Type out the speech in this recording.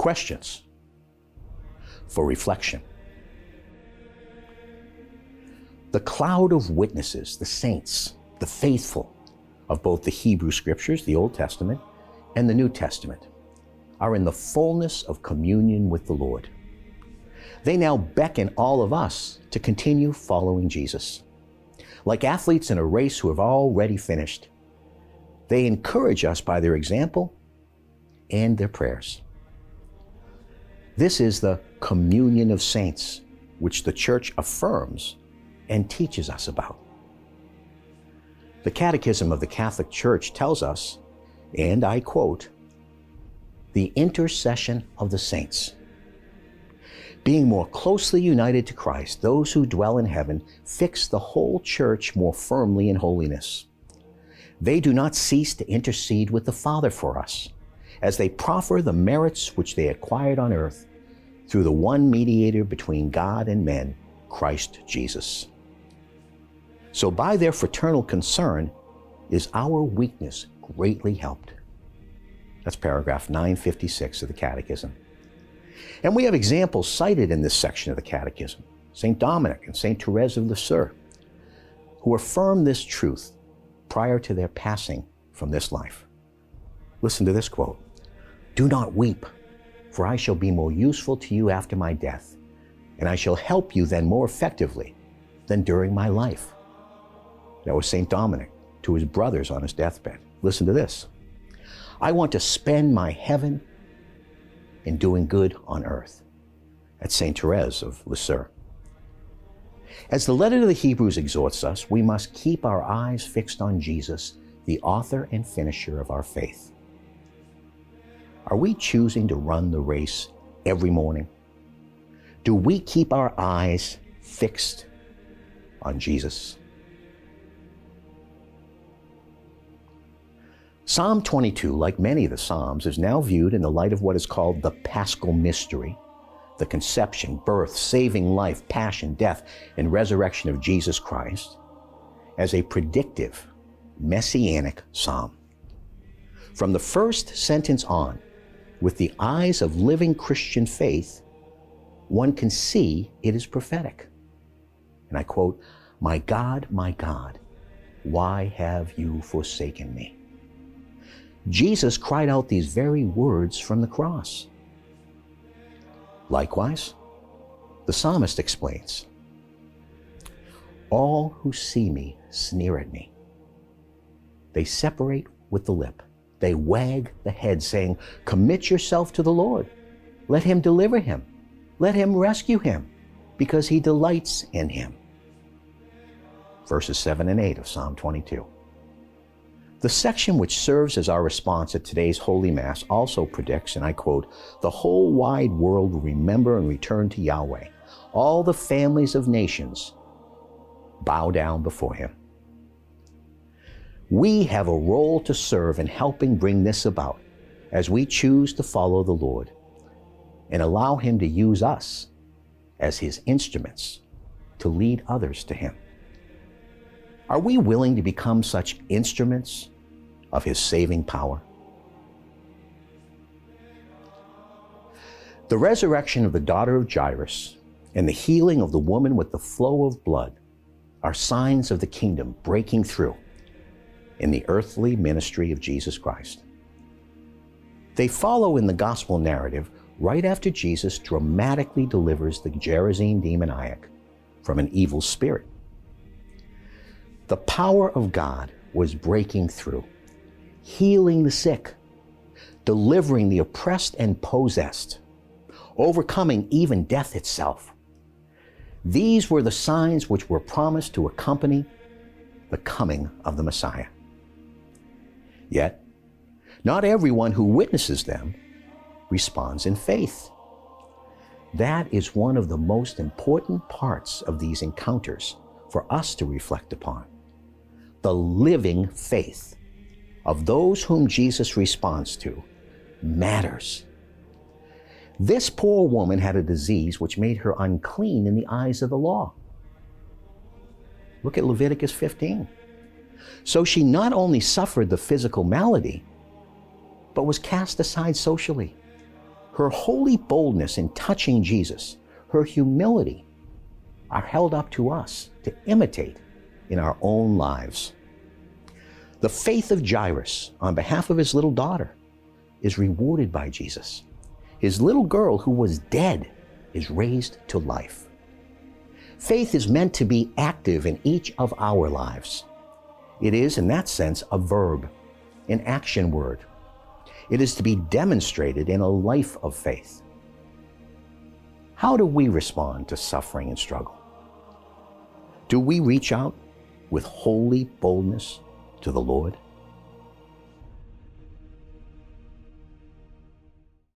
Questions for reflection. The cloud of witnesses, the saints, the faithful of both the Hebrew Scriptures, the Old Testament, and the New Testament, are in the fullness of communion with the Lord. They now beckon all of us to continue following Jesus. Like athletes in a race who have already finished, they encourage us by their example and their prayers. This is the communion of saints, which the Church affirms and teaches us about. The Catechism of the Catholic Church tells us, and I quote, "The intercession of the saints. Being more closely united to Christ, those who dwell in heaven fix the whole Church more firmly in holiness. They do not cease to intercede with the Father for us, as they proffer the merits which they acquired on earth through the one mediator between God and men, Christ Jesus. So by their fraternal concern is our weakness greatly helped." That's paragraph 956 of the Catechism. And we have examples cited in this section of the Catechism, St. Dominic and St. Therese of Lisieux, who affirmed this truth prior to their passing from this life. Listen to this quote, "Do not weep, for I shall be more useful to you after my death, and I shall help you then more effectively than during my life." That was St. Dominic to his brothers on his deathbed. Listen to this, "I want to spend my heaven in doing good on earth." That's St. Therese of Lisieux. As the letter to the Hebrews exhorts us, we must keep our eyes fixed on Jesus, the author and finisher of our faith. Are we choosing to run the race every morning? Do we keep our eyes fixed on Jesus? Psalm 22, like many of the Psalms, is now viewed in the light of what is called the Paschal Mystery, the conception, birth, saving life, passion, death, and resurrection of Jesus Christ, as a predictive, messianic psalm. From the first sentence on, with the eyes of living Christian faith, one can see it is prophetic. And I quote, my God, why have you forsaken me?" Jesus cried out these very words from the cross. Likewise, the psalmist explains, "All who see me sneer at me. They separate with the lip. They wag the head, saying, 'Commit yourself to the Lord. Let him deliver him. Let him rescue him, because he delights in him.'" Verses 7 and 8 of Psalm 22. The section which serves as our response at today's Holy Mass also predicts, and I quote, "The whole wide world will remember and return to Yahweh. All the families of nations bow down before him." We have a role to serve in helping bring this about as we choose to follow the Lord and allow him to use us as his instruments to lead others to him. Are we willing to become such instruments of his saving power? The resurrection of the daughter of Jairus and the healing of the woman with the flow of blood are signs of the kingdom breaking through in the earthly ministry of Jesus Christ. They follow in the gospel narrative right after Jesus dramatically delivers the Gerasene demoniac from an evil spirit. The power of God was breaking through, healing the sick, delivering the oppressed and possessed, overcoming even death itself. These were the signs which were promised to accompany the coming of the Messiah. Yet, not everyone who witnesses them responds in faith. That is one of the most important parts of these encounters for us to reflect upon. The living faith of those whom Jesus responds to matters. This poor woman had a disease which made her unclean in the eyes of the law. Look at Leviticus 15. So she not only suffered the physical malady, but was cast aside socially. Her holy boldness in touching Jesus, her humility, are held up to us to imitate in our own lives. The faith of Jairus on behalf of his little daughter is rewarded by Jesus. His little girl who was dead is raised to life. Faith is meant to be active in each of our lives. It is, in that sense, a verb, an action word. It is to be demonstrated in a life of faith. How do we respond to suffering and struggle? Do we reach out with holy boldness to the Lord?